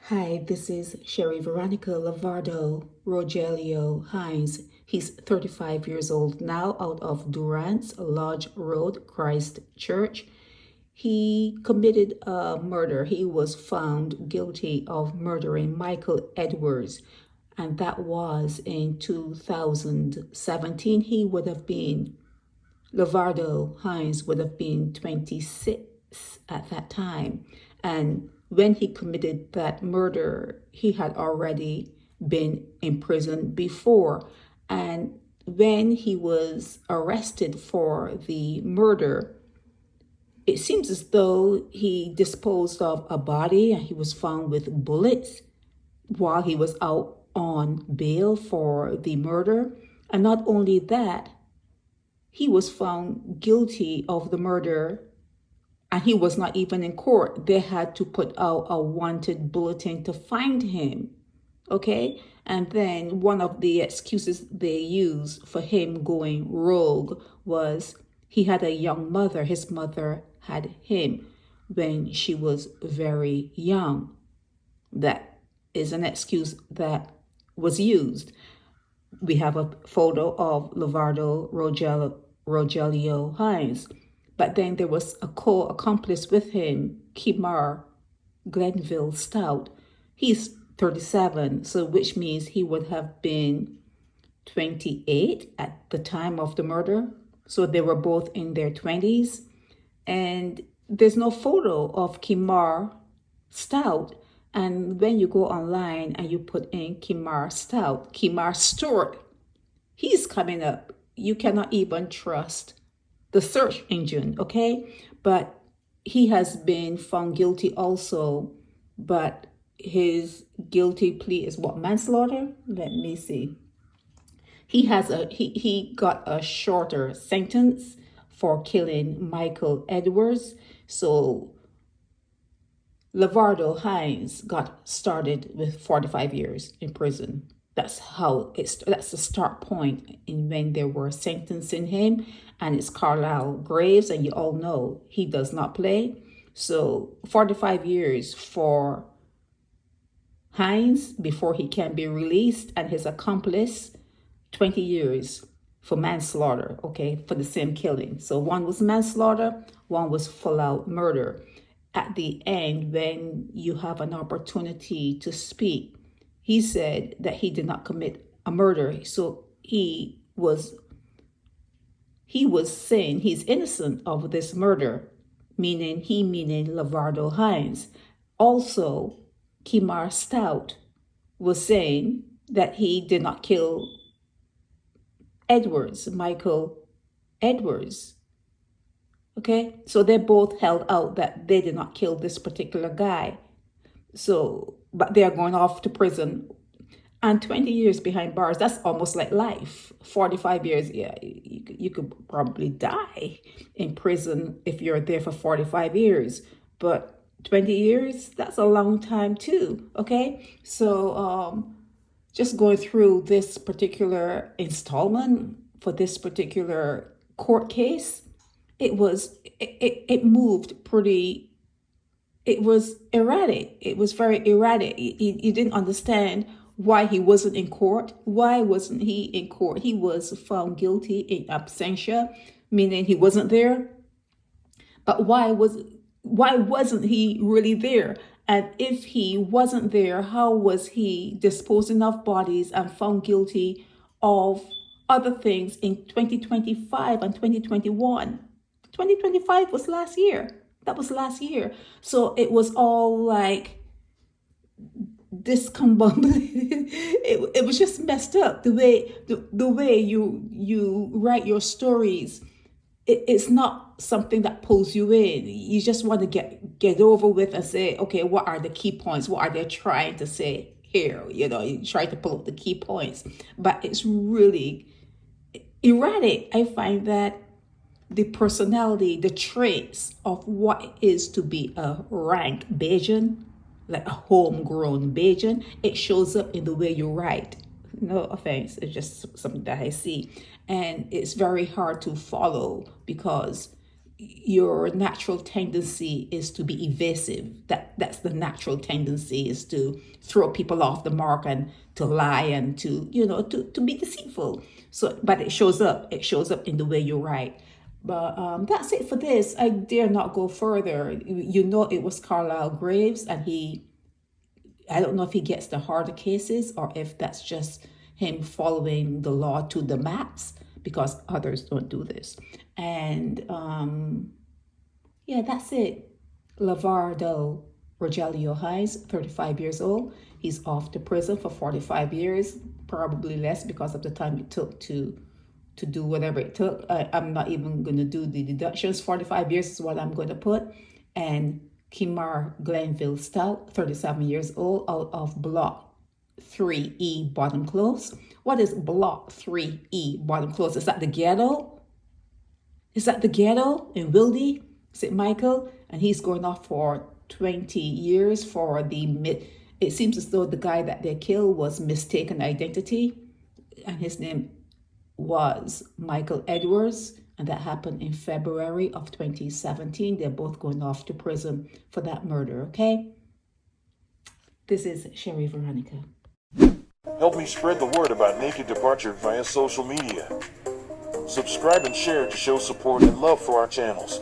Hi, this is SheriVeronica Lavardo Rogelio Hines. He's 35 years old now, out of Durant's Lodge Road, Christ Church. He committed a murder. He was found guilty of murdering Michael Edwards, and that was in 2017. Lavardo Hines would have been 26 at that time. And when he committed that murder, he had already been in prison before. And when he was arrested for the murder, it seems as though he disposed of a body and he was found with bullets while he was out on bail for the murder. And not only that, he was found guilty of the murder and he was not even in court. They had to put out a wanted bulletin to find him. Okay? And then one of the excuses they used for him going rogue was he had a young mother. His mother had him when she was very young. That is an excuse that was used. We have a photo of Lavardo Rogelio Hines. But then there was a co-accomplice with him, Kemar, Glenville Stoute. He's 37, so which means he would have been 28 at the time of the murder. So they were both in their 20s. And there's no photo of Kemar Stoute. And when you go online and you put in Kemar Stoute, Kemar Stewart, he's coming up. You cannot even trust the search engine, okay? But he has been found guilty also, but his guilty plea is what, manslaughter? Let me see. He got a shorter sentence for killing Michael Edwards. So Lavardo Hines got started with 45 years in prison. That's the start point in when they were sentencing him. And it's Carlisle Graves, and you all know he does not play. So 45 years for Hines before he can be released, and his accomplice 20 years for manslaughter, okay, for the same killing. So one was manslaughter, one was full out murder. At the end, when you have an opportunity to speak, he said that he did not commit a murder. So he was saying he's innocent of this murder, meaning Lavardo Hines. Also, Kemar Stoute was saying that he did not kill Michael Edwards. Okay, so they both held out that they did not kill this particular guy. So, but they are going off to prison. And 20 years behind bars, that's almost like life. 45 years, yeah, you could probably die in prison if you're there for 45 years. But 20 years, that's a long time too, okay? So just going through this particular installment for this particular court case, it moved pretty. It was erratic. It was very erratic. You didn't understand why he wasn't in court. Why wasn't he in court? He was found guilty in absentia, meaning he wasn't there. But why wasn't he really there? And if he wasn't there, how was he disposing of bodies and found guilty of other things in 2025 and 2021? 2025 was last year. That was last year. So it was all like discombobulated. It was just messed up. The way you write your stories, it's not something that pulls you in. You just want to get over with and say, okay, what are the key points? What are they trying to say here? You know, you try to pull up the key points, but it's really erratic. I find that the personality, the traits of what it is to be a rank Bajan, like a homegrown Bajan, it shows up in the way you write. No offense, it's just something that I see. And it's very hard to follow because your natural tendency is to be evasive. That's the natural tendency, is to throw people off the mark and to lie and to, to be deceitful. So, but it shows up in the way you write. But that's it for this. I dare not go further. It was Carlisle Graves, and I don't know if he gets the harder cases or if that's just him following the law to the max, because others don't do this. And yeah, that's it. Lavardo Rogelio Hines, 35 years old. He's off to prison for 45 years, probably less because of the time it took to do whatever it took. I'm not even going to do the deductions. 45 years is what I'm going to put. And Kemar Glenville Stoute, 37 years old, out of Block 3E Bottom Close. What is Block 3E Bottom Close? Is that the ghetto? Is that the ghetto in Wildy, St. Michael? And he's going off for 20 years for it seems as though the guy that they killed was mistaken identity, and his name was Michael Edwards, and that happened in February of 2017. They're both going off to prison for that murder, okay? This is SheriVeronica. Help me spread the word about Naked Departure via social media. Subscribe and share to show support and love for our channels.